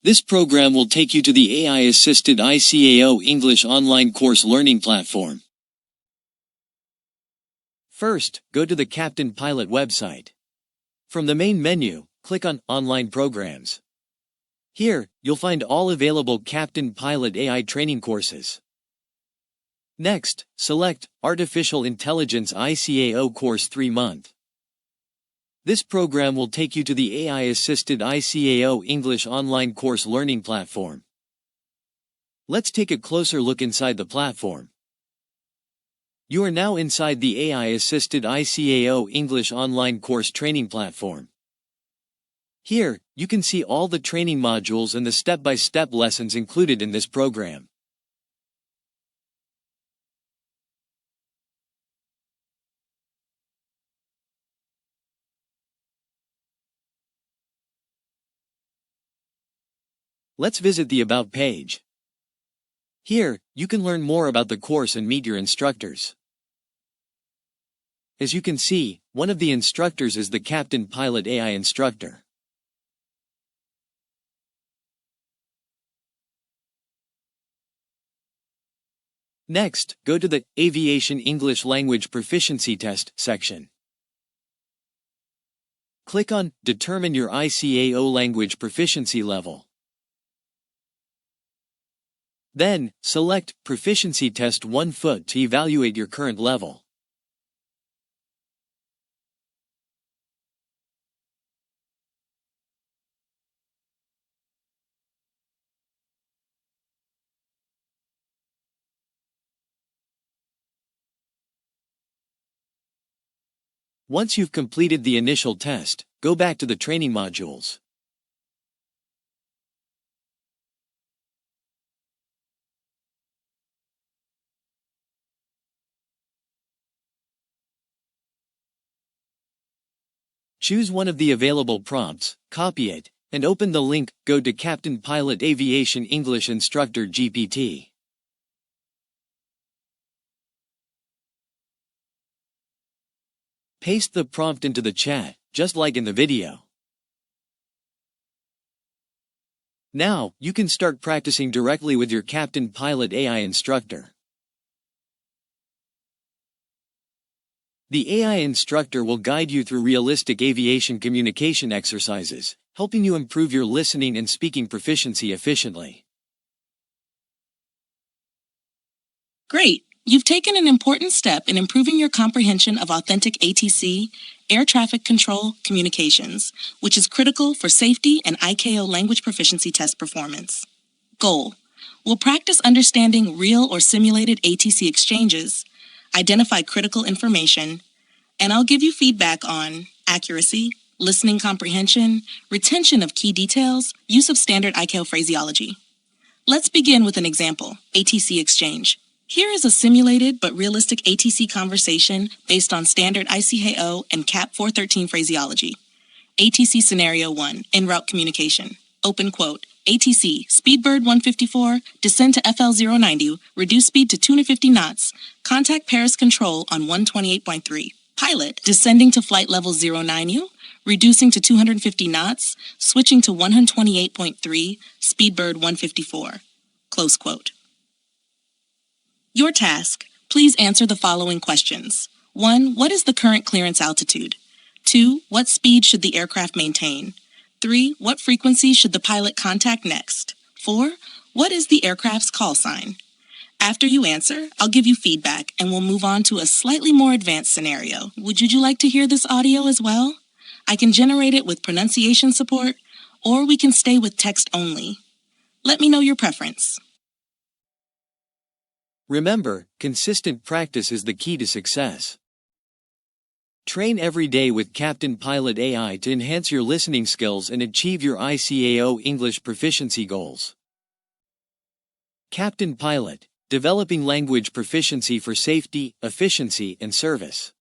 This program will take you to the AI-assisted ICAO English online course learning platform. First, go to the CaptainPilot website. From the main menu, click on Online Programs. Here, you'll find all available CaptainPilot AI training courses. Next, select Artificial Intelligence ICAO Course 3-month. This program will take you to the AI-assisted ICAO English online course learning platform. Let's take a closer look inside the platform. You are now inside the AI-assisted ICAO English online course training platform. Here, you can see all the training modules and the step-by-step lessons included in this program. Let's visit the About page. Here, you can learn more about the course and meet your instructors. As you can see, one of the instructors is the CaptainPilot AI instructor. Next, go to the Aviation English Language Proficiency Test section. Click on Determine your ICAO Language Proficiency Level. Then, select Proficiency Test 1 foot to evaluate your current level. Once you've completed the initial test, go back to the training modules. Choose one of the available prompts, copy it, and open the link. Go to CaptainPilot Aviation English Instructor GPT. Paste the prompt into the chat, just like in the video. Now, you can start practicing directly with your CaptainPilot AI instructor. The AI instructor will guide you through realistic aviation communication exercises, helping you improve your listening and speaking proficiency efficiently. Great! You've taken an important step in improving your comprehension of authentic ATC, air traffic control, communications, which is critical for safety and ICAO language proficiency test performance. Goal: we'll practice understanding real or simulated ATC exchanges, identify critical information, and I'll give you feedback on accuracy, listening comprehension, retention of key details, use of standard ICAO phraseology. Let's begin with an example, ATC exchange. Here is a simulated but realistic ATC conversation based on standard ICAO and CAP 413 phraseology. ATC Scenario 1, en route communication. Open quote. ATC, Speedbird 154, descend to FL 090, reduce speed to 250 knots, contact Paris Control on 128.3. Pilot, descending to flight level 09U, reducing to 250 knots, switching to 128.3, Speedbird 154. Close quote. Your task, please answer the following questions. 1. What is the current clearance altitude? 2. What speed should the aircraft maintain? 3. What frequency should the pilot contact next? 4. What is the aircraft's call sign? After you answer, I'll give you feedback and we'll move on to a slightly more advanced scenario. Would you like to hear this audio as well? I can generate it with pronunciation support, or we can stay with text only. Let me know your preference. Remember, consistent practice is the key to success. Train every day with CaptainPilot AI to enhance your listening skills and achieve your ICAO English proficiency goals. CaptainPilot, developing language proficiency for safety, efficiency, and service.